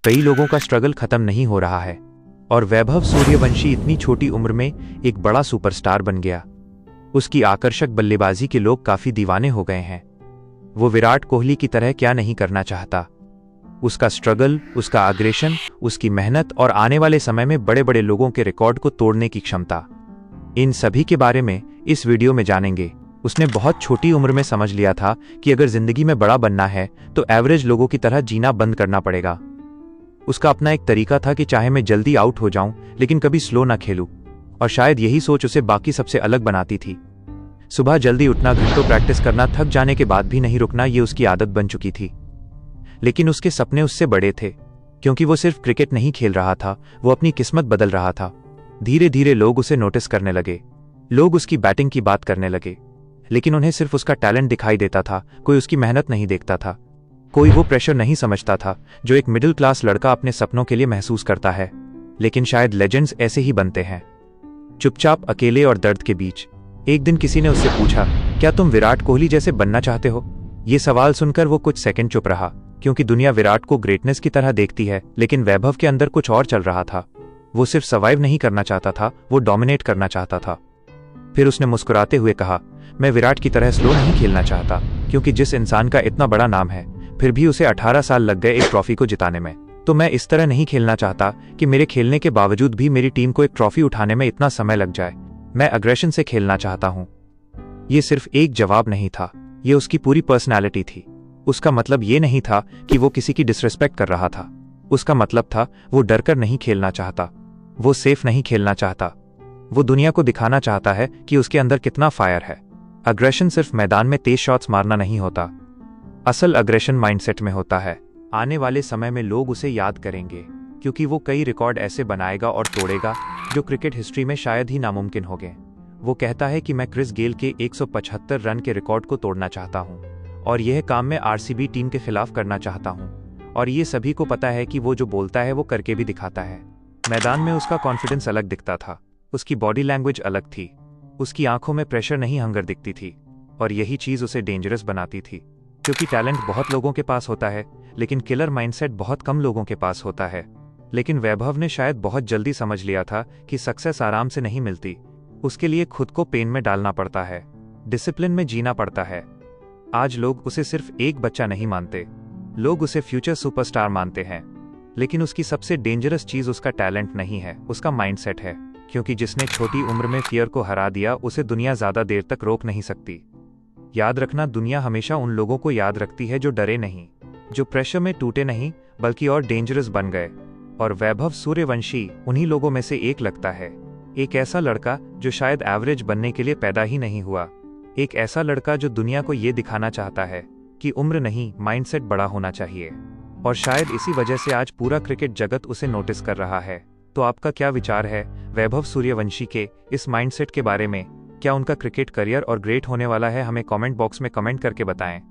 कई लोगों का स्ट्रगल खत्म नहीं हो रहा है और वैभव सूर्यवंशी इतनी छोटी उम्र में एक बड़ा सुपरस्टार बन गया। उसकी आकर्षक बल्लेबाजी के लोग काफी दीवाने हो गए हैं। वो विराट कोहली की तरह क्या नहीं करना चाहता। उसका स्ट्रगल, उसका अग्रेशन, उसकी मेहनत और आने वाले समय में बड़े बड़े लोगों के रिकॉर्ड को तोड़ने की क्षमता, इन सभी के बारे में इस वीडियो में जानेंगे। उसने बहुत छोटी उम्र में समझ लिया था कि अगर जिंदगी में बड़ा बनना है तो एवरेज लोगों की तरह जीना बंद करना पड़ेगा। उसका अपना एक तरीका था कि चाहे मैं जल्दी आउट हो जाऊं लेकिन कभी स्लो ना खेलूं, और शायद यही सोच उसे बाकी सबसे अलग बनाती थी। सुबह जल्दी उठना, घंटों प्रैक्टिस करना, थक जाने के बाद भी नहीं रुकना, ये उसकी आदत बन चुकी थी। लेकिन उसके सपने उससे बड़े थे, क्योंकि वो सिर्फ क्रिकेट नहीं खेल रहा था, वो अपनी किस्मत बदल रहा था। धीरे धीरे लोग उसे नोटिस करने लगे, लोग उसकी बैटिंग की बात करने लगे, लेकिन उन्हें सिर्फ उसका टैलेंट दिखाई देता था। कोई उसकी मेहनत नहीं देखता था, कोई वो प्रेशर नहीं समझता था जो एक मिडिल क्लास लड़का अपने सपनों के लिए महसूस करता है। लेकिन शायद लेजेंड्स ऐसे ही बनते हैं, चुपचाप, अकेले और दर्द के बीच। एक दिन किसी ने उससे पूछा, क्या तुम विराट कोहली जैसे बनना चाहते हो? ये सवाल सुनकर वो कुछ सेकंड चुप रहा, क्योंकि दुनिया विराट को ग्रेटनेस की तरह देखती है, लेकिन वैभव के अंदर कुछ और चल रहा था। वो सिर्फ सर्वाइव नहीं करना चाहता था, वो डोमिनेट करना चाहता था। फिर उसने मुस्कुराते हुए कहा, मैं विराट की तरह स्लो नहीं खेलना चाहता, क्योंकि जिस इंसान का इतना बड़ा नाम है फिर भी उसे 18 साल लग गए एक ट्रॉफी को जिताने में, तो मैं इस तरह नहीं खेलना चाहता कि मेरे खेलने के बावजूद भी मेरी टीम को एक ट्रॉफी उठाने में इतना समय लग जाए। मैं अग्रेशन से खेलना चाहता हूं। ये सिर्फ एक जवाब नहीं था, ये उसकी पूरी पर्सनैलिटी थी। उसका मतलब ये नहीं था कि वो किसी की डिसरिस्पेक्ट कर रहा था। उसका मतलब था वो डरकर नहीं खेलना चाहता, वो सेफ नहीं खेलना चाहता। वो दुनिया को दिखाना चाहता है कि उसके अंदर कितना फायर है। अग्रेशन सिर्फ मैदान में तेज शॉट्स मारना नहीं होता, असल अग्रेशन माइंडसेट में होता है। आने वाले समय में लोग उसे याद करेंगे, क्योंकि वो कई रिकॉर्ड ऐसे बनाएगा और तोड़ेगा जो क्रिकेट हिस्ट्री में शायद ही नामुमकिन हो गए। वो कहता है कि मैं क्रिस गेल के 175 रन के रिकॉर्ड को तोड़ना चाहता हूं, और यह काम मैं आरसीबी टीम के खिलाफ करना चाहता हूं। और ये सभी को पता है कि वो जो बोलता है वो करके भी दिखाता है। मैदान में उसका कॉन्फिडेंस अलग दिखता था, उसकी बॉडी लैंग्वेज अलग थी, उसकी आंखों में प्रेशर नहीं, हंगर दिखती थी। और यही चीज उसे डेंजरस बनाती थी, क्योंकि टैलेंट बहुत लोगों के पास होता है, लेकिन किलर माइंडसेट बहुत कम लोगों के पास होता है। लेकिन वैभव ने शायद बहुत जल्दी समझ लिया था कि सक्सेस आराम से नहीं मिलती। उसके लिए खुद को पेन में डालना पड़ता है, डिसिप्लिन में जीना पड़ता है। आज लोग उसे सिर्फ एक बच्चा नहीं मानते, लोग उसे फ्यूचर सुपरस्टार मानते हैं। लेकिन उसकी सबसे डेंजरस चीज उसका टैलेंट नहीं है, उसका माइंडसेट है। क्योंकि जिसने छोटी उम्र में फियर को हरा दिया, उसे दुनिया ज्यादा देर तक रोक नहीं सकती। याद रखना, दुनिया हमेशा उन लोगों को याद रखती है जो डरे नहीं, जो प्रेशर में टूटे नहीं बल्कि और डेंजरस बन गए। और वैभव सूर्यवंशी उन्हीं लोगों में से एक लगता है। एक ऐसा लड़का जो शायद एवरेज बनने के लिए पैदा ही नहीं हुआ। एक ऐसा लड़का जो दुनिया को ये दिखाना चाहता है कि उम्र नहीं, माइंडसेट बड़ा होना चाहिए। और शायद इसी वजह से आज पूरा क्रिकेट जगत उसे नोटिस कर रहा है। तो आपका क्या विचार है वैभव सूर्यवंशी के इस माइंडसेट के बारे में? क्या उनका क्रिकेट करियर और ग्रेट होने वाला है? हमें कमेंट बॉक्स में कमेंट करके बताएं।